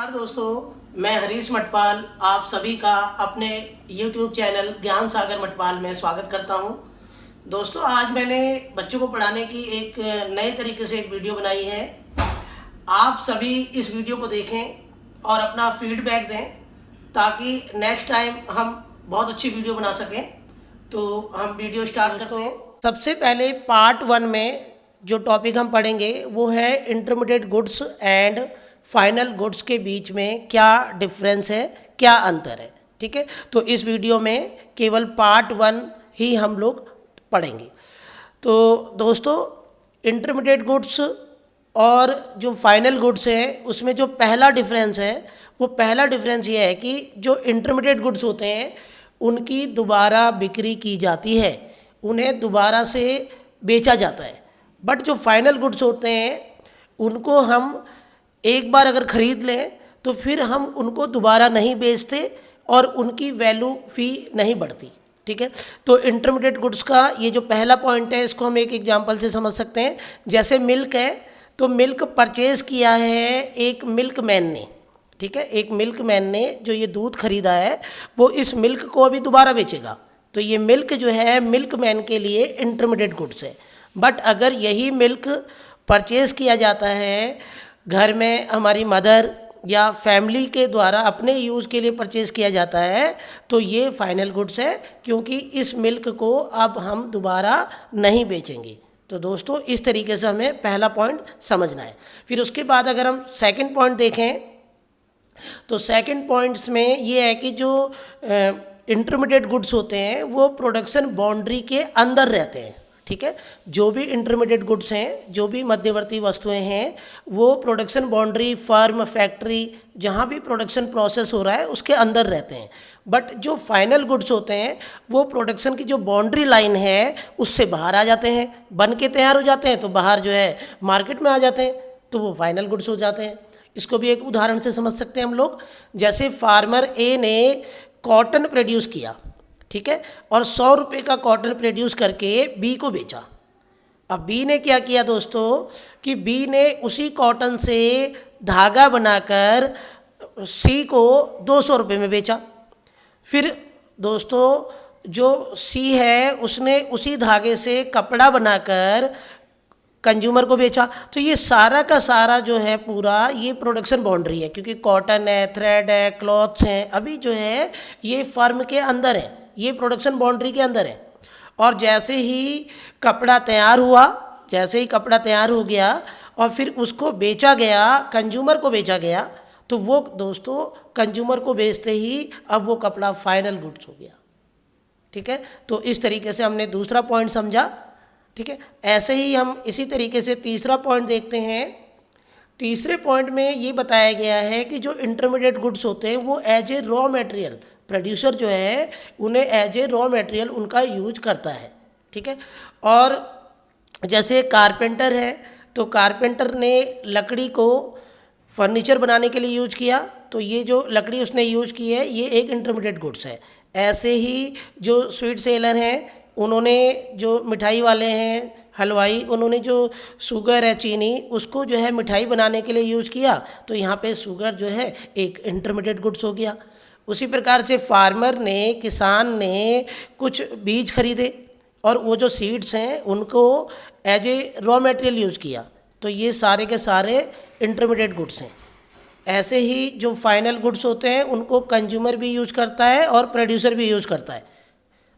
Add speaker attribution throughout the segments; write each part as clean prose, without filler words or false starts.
Speaker 1: नमस्कार दोस्तों, मैं हरीश मटवाल आप सभी का अपने YouTube चैनल ज्ञान सागर मटवाल में स्वागत करता हूं। दोस्तों, आज मैंने बच्चों को पढ़ाने की एक नए तरीके से एक वीडियो बनाई है। आप सभी इस वीडियो को देखें और अपना फीडबैक दें ताकि नेक्स्ट टाइम हम बहुत अच्छी वीडियो बना सकें। तो हम वीडियो स्टार्ट करते हैं। सबसे पहले पार्ट 1 में जो टॉपिक हम पढ़ेंगे वो है intermediate goods and final goods के बीच में क्या डिफरेंस है, क्या अंतर है। ठीक है, तो इस वीडियो में केवल पार्ट 1 ही हम लोग पढ़ेंगे। तो दोस्तों, इंटरमीडिएट गुड्स और जो फाइनल गुड्स है उसमें जो पहला डिफरेंस है वो पहला डिफरेंस ये है कि जो इंटरमीडिएट गुड्स होते हैं उनकी दोबारा बिक्री की जाती है, उन्हें दोबारा से बेचा जाता है। बट जो फाइनल गुड्स होते हैं उनको हम एक बार अगर ख़रीद लें तो फिर हम उनको दोबारा नहीं बेचते और उनकी वैल्यू फी नहीं बढ़ती। ठीक है, तो इंटरमीडिएट गुड्स का ये जो पहला पॉइंट है इसको हम एक एग्जांपल से समझ सकते हैं। जैसे मिल्क है, तो मिल्क परचेज़ किया है एक मिल्कमैन ने। ठीक है, एक मिल्कमैन ने जो ये दूध खरीदा है वो इस मिल्क को अभी दोबारा बेचेगा, तो ये मिल्क जो है मिल्कमैन के लिए इंटरमीडिएट गुड्स है। बट अगर यही मिल्क परचेज़ किया जाता है घर में हमारी मदर या फैमिली के द्वारा अपने यूज़ के लिए परचेज़ किया जाता है तो ये फाइनल गुड्स है, क्योंकि इस मिल्क को अब हम दोबारा नहीं बेचेंगे। तो दोस्तों, इस तरीके से हमें पहला पॉइंट समझना है। फिर उसके बाद अगर हम सेकंड पॉइंट देखें तो सेकंड पॉइंट्स में ये है कि जो इंटरमीडिएट गुड्स होते हैं वो प्रोडक्शन बाउंड्री के अंदर रहते हैं। ठीक है, जो भी इंटरमीडिएट गुड्स हैं, जो भी मध्यवर्ती वस्तुएं हैं, वो प्रोडक्शन बाउंड्री, फर्म, फैक्ट्री, जहाँ भी प्रोडक्शन प्रोसेस हो रहा है उसके अंदर रहते हैं। बट जो फाइनल गुड्स होते हैं वो प्रोडक्शन की जो बाउंड्री लाइन है उससे बाहर आ जाते हैं, बन के तैयार हो जाते हैं, तो बाहर जो है मार्केट में आ जाते हैं, तो वो फाइनल गुड्स हो जाते हैं। इसको भी एक उदाहरण से समझ सकते हैं हम लोग। जैसे फार्मर ए ने कॉटन प्रोड्यूस किया, ठीक है, और 100 रुपये का कॉटन प्रोड्यूस करके बी को बेचा। अब बी ने क्या किया दोस्तों कि बी ने उसी कॉटन से धागा बनाकर सी को 200 रुपये में बेचा। फिर दोस्तों, जो सी है उसने उसी धागे से कपड़ा बनाकर कंज्यूमर को बेचा। तो ये सारा का सारा जो है पूरा ये प्रोडक्शन बाउंड्री है, क्योंकि कॉटन है, थ्रेड है, क्लॉथ्स हैं, अभी जो है ये फर्म के अंदर है, ये प्रोडक्शन बाउंड्री के अंदर है। और जैसे ही कपड़ा तैयार हुआ, जैसे ही कपड़ा तैयार हो गया और फिर उसको बेचा गया, कंज्यूमर को बेचा गया, तो वो दोस्तों कंज्यूमर को बेचते ही अब वो कपड़ा फाइनल गुड्स हो गया। ठीक है, तो इस तरीके से हमने दूसरा पॉइंट समझा। ठीक है, ऐसे ही हम इसी तरीके से तीसरा पॉइंट देखते हैं। तीसरे पॉइंट में ये बताया गया है कि जो इंटरमीडिएट गुड्स होते हैं वो as a raw material, producer जो है उन्हें एज ए रॉ मटेरियल उनका यूज करता है। ठीक है, और जैसे कारपेंटर है तो कारपेंटर ने लकड़ी को फर्नीचर बनाने के लिए यूज किया, तो ये जो लकड़ी उसने यूज की है ये एक इंटरमीडिएट गुड्स है। ऐसे ही जो स्वीट सेलर हैं उन्होंने, जो मिठाई वाले हैं हलवाई, उन्होंने जो शुगर है, चीनी, उसको जो है मिठाई बनाने के लिए यूज किया, तो यहाँ पे शुगर जो है एक इंटरमीडिएट गुड्स हो गया। उसी प्रकार से फार्मर ने, किसान ने कुछ बीज खरीदे और वो जो सीड्स हैं उनको as a raw material use किया, तो ये सारे के सारे इंटरमीडिएट गुड्स हैं। ऐसे ही जो फाइनल गुड्स होते हैं उनको कंज्यूमर भी यूज करता है और प्रोड्यूसर भी यूज करता है।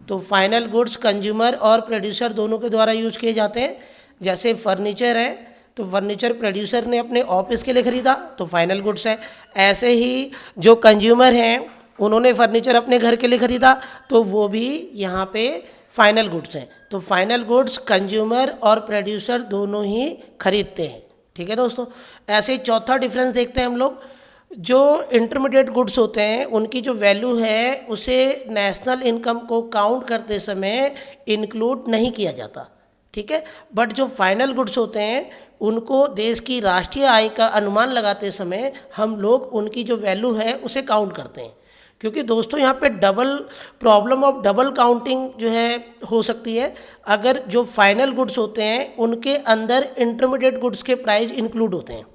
Speaker 1: तो फाइनल गुड्स कंज्यूमर और प्रोड्यूसर दोनों के द्वारा यूज किए जाते हैं। जैसे फर्नीचर है तो फर्नीचर प्रोड्यूसर ने अपने ऑफिस के लिए ख़रीदा तो फाइनल गुड्स है। ऐसे ही जो कंज्यूमर हैं उन्होंने फर्नीचर अपने घर के लिए ख़रीदा तो वो भी यहाँ पे फाइनल गुड्स हैं। तो फाइनल गुड्स कंज्यूमर और प्रोड्यूसर दोनों ही खरीदते हैं। ठीक है दोस्तों, ऐसे ही चौथा डिफरेंस देखते हैं हम लोग। जो इंटरमीडिएट गुड्स होते हैं उनकी जो वैल्यू है उसे नेशनल इनकम को काउंट करते समय इंक्लूड नहीं किया जाता। ठीक है, बट जो फाइनल गुड्स होते हैं उनको देश की राष्ट्रीय आय का अनुमान लगाते समय हम लोग उनकी जो वैल्यू है उसे काउंट करते हैं, क्योंकि दोस्तों यहाँ पे double problem of double counting जो है हो सकती है। अगर जो फाइनल गुड्स होते हैं उनके अंदर इंटरमीडिएट गुड्स के प्राइस इंक्लूड होते हैं।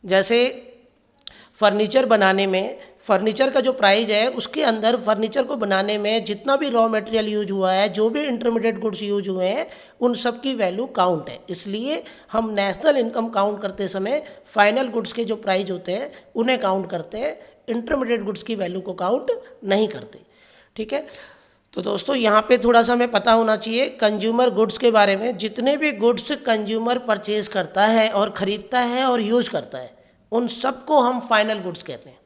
Speaker 1: जैसे फर्नीचर बनाने में, फर्नीचर का जो प्राइस है उसके अंदर फर्नीचर को बनाने में जितना भी रॉ मटेरियल यूज हुआ है, जो भी इंटरमीडिएट गुड्स यूज हुए हैं, उन सब की वैल्यू काउंट है। इसलिए हम नेशनल इनकम काउंट करते समय फाइनल गुड्स के जो प्राइस होते हैं उन्हें काउंट करते हैं, इंटरमीडिएट गुड्स की वैल्यू को काउंट नहीं करते। ठीक है, तो दोस्तों यहाँ पे थोड़ा सा हमें पता होना चाहिए कंज्यूमर गुड्स के बारे में। जितने भी गुड्स कंज्यूमर परचेज करता है और ख़रीदता है और यूज करता है, उन सबको हम फाइनल गुड्स कहते हैं।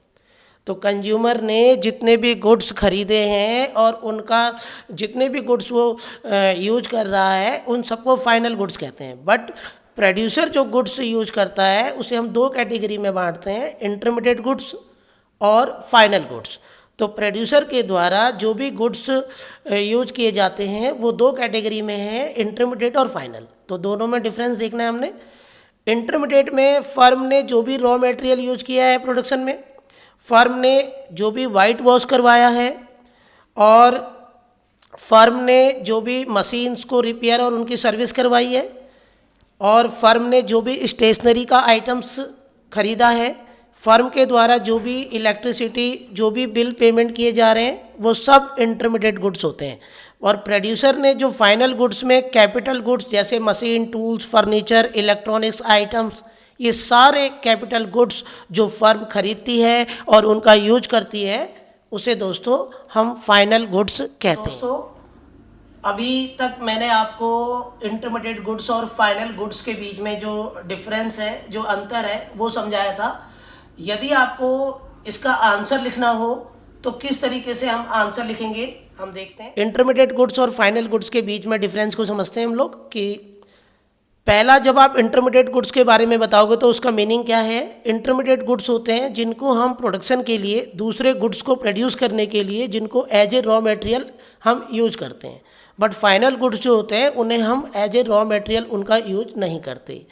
Speaker 1: तो कंज्यूमर ने जितने भी गुड्स खरीदे हैं और उनका जितने भी गुड्स वो यूज कर रहा है, उन सबको फाइनल गुड्स कहते हैं। बट प्रोड्यूसर जो गुड्स यूज करता है उसे हम दो कैटेगरी में बांटते हैं, इंटरमीडिएट गुड्स और फाइनल गुड्स। तो प्रोड्यूसर के द्वारा जो भी गुड्स यूज किए जाते हैं वो दो कैटेगरी में है, इंटरमीडिएट और फाइनल। तो दोनों में डिफरेंस देखना है हमने। इंटरमीडिएट में फर्म ने जो भी रॉ मटेरियल यूज किया है प्रोडक्शन में, फर्म ने जो भी वाइट वॉश करवाया है, और फर्म ने जो भी मशीन्स को रिपेयर और उनकी सर्विस करवाई है, और फर्म ने जो भी स्टेशनरी का आइटम्स खरीदा है, फर्म के द्वारा जो भी इलेक्ट्रिसिटी, जो भी बिल पेमेंट किए जा रहे हैं, वो सब इंटरमीडिएट गुड्स होते हैं। और प्रोड्यूसर ने जो फाइनल गुड्स में कैपिटल गुड्स जैसे machine, tools, furniture, electronics items, ये सारे कैपिटल गुड्स जो फर्म खरीदती है और उनका यूज करती है, उसे दोस्तों हम फाइनल गुड्स कहते हैं। दोस्तों अभी तक मैंने आपको इंटरमीडिएट गुड्स और फाइनल गुड्स के बीच में जो डिफरेंस है, जो अंतर है, वो समझाया था। यदि आपको इसका आंसर लिखना हो तो किस तरीके से हम आंसर लिखेंगे, हम देखते हैं। इंटरमीडिएट गुड्स और फाइनल गुड्स के बीच में डिफरेंस को समझते हैं हम लोग कि पहला, जब आप इंटरमीडिएट गुड्स के बारे में बताओगे तो उसका मीनिंग क्या है। इंटरमीडिएट गुड्स होते हैं जिनको हम प्रोडक्शन के लिए, दूसरे गुड्स को प्रोड्यूस करने के लिए, जिनको एज ए रॉ मटेरियल हम यूज करते हैं। बट फाइनल गुड्स जो होते हैं उन्हें हम एज ए रॉ मटेरियल उनका यूज नहीं करते।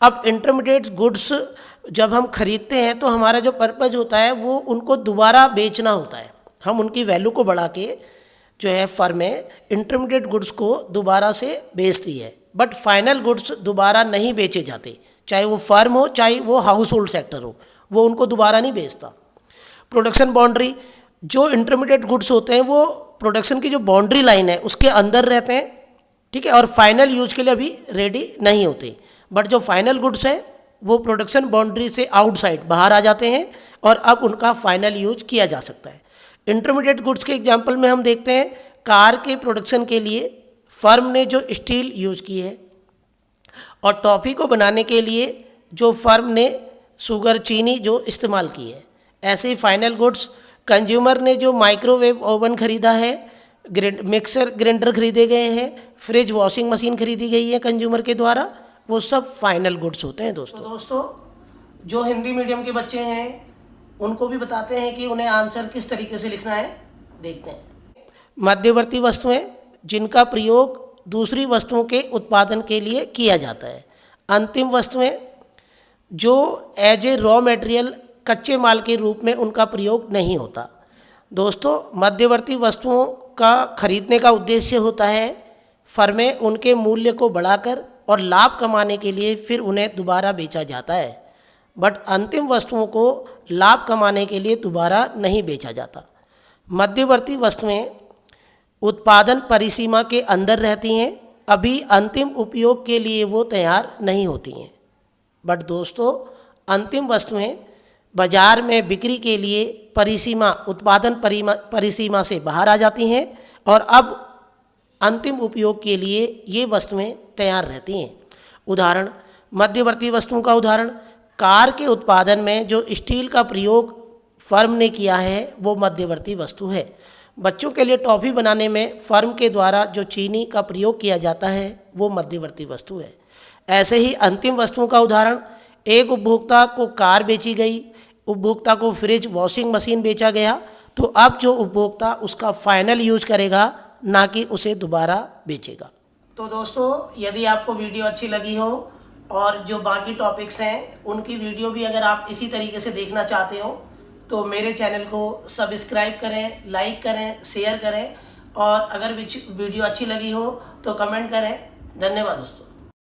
Speaker 1: अब इंटरमीडिएट गुड्स जब हम खरीदते हैं तो हमारा जो पर्पज़ होता है वो उनको दोबारा बेचना होता है। हम उनकी वैल्यू को बढ़ा के जो है फर्में इंटरमीडिएट गुड्स को दोबारा से बेचती है। बट फाइनल गुड्स दोबारा नहीं बेचे जाते, चाहे वो फर्म हो चाहे वो हाउस होल्ड सेक्टर हो, वो उनको दोबारा नहीं बेचता। प्रोडक्शन बाउंड्री, जो इंटरमीडिएट गुड्स होते हैं वो प्रोडक्शन की जो बाउंड्री लाइन है उसके अंदर रहते हैं, ठीक है, और फाइनल यूज के लिए अभी रेडी नहीं होते। बट जो फाइनल गुड्स हैं वो प्रोडक्शन बाउंड्री से आउटसाइड बाहर आ जाते हैं और अब उनका फाइनल यूज किया जा सकता है। इंटरमीडिएट गुड्स के एग्जांपल में हम देखते हैं, कार के प्रोडक्शन के लिए फर्म ने जो स्टील यूज की है, और टॉफ़ी को बनाने के लिए जो फर्म ने शुगर, चीनी जो इस्तेमाल की है। ऐसे ही फाइनल गुड्स, कंज्यूमर ने जो माइक्रोवेव ओवन खरीदा है, मिक्सर ग्राइंडर खरीदे गए हैं, फ्रिज, वॉशिंग मशीन खरीदी गई है कंज्यूमर के द्वारा, वो सब फाइनल गुड्स होते हैं दोस्तों। तो दोस्तों जो हिंदी मीडियम के बच्चे हैं उनको भी बताते हैं कि उन्हें आंसर किस तरीके से लिखना है, देखते हैं। मध्यवर्ती वस्तुएं जिनका प्रयोग दूसरी वस्तुओं के उत्पादन के लिए किया जाता है। अंतिम वस्तुएं जो एज ए रॉ मटेरियल कच्चे माल के रूप में उनका प्रयोग नहीं होता। दोस्तों मध्यवर्ती वस्तुओं का खरीदने का उद्देश्य होता है फर्में उनके मूल्य को बढ़ाकर और लाभ कमाने के लिए फिर उन्हें दोबारा बेचा जाता है। बट अंतिम वस्तुओं को लाभ कमाने के लिए दोबारा नहीं बेचा जाता। मध्यवर्ती वस्तुएं उत्पादन परिसीमा के अंदर रहती हैं, अभी अंतिम उपयोग के लिए वो तैयार नहीं होती हैं। बट दोस्तों अंतिम वस्तुएं बाज़ार में बिक्री के लिए परिसीमा, उत्पादन परिसीमा से बाहर आ जाती हैं और अब अंतिम उपयोग के लिए ये वस्तुएं तैयार रहती हैं। उदाहरण, मध्यवर्ती वस्तुओं का उदाहरण, कार के उत्पादन में जो स्टील का प्रयोग फर्म ने किया है वो मध्यवर्ती वस्तु है। बच्चों के लिए टॉफ़ी बनाने में फर्म के द्वारा जो चीनी का प्रयोग किया जाता है वो मध्यवर्ती वस्तु है। ऐसे ही अंतिम वस्तुओं का उदाहरण, एक उपभोक्ता को कार बेची गई, उपभोक्ता को फ्रिज, वॉशिंग मशीन बेचा गया, तो अब जो उपभोक्ता उसका फाइनल यूज करेगा, ना कि उसे दोबारा बेचेगा। तो दोस्तों यदि आपको वीडियो अच्छी लगी हो और जो बाकी टॉपिक्स हैं उनकी वीडियो भी अगर आप इसी तरीके से देखना चाहते हो तो मेरे चैनल को सब्सक्राइब करें, लाइक करें, शेयर करें, और अगर वीडियो अच्छी लगी हो तो कमेंट करें। धन्यवाद दोस्तों।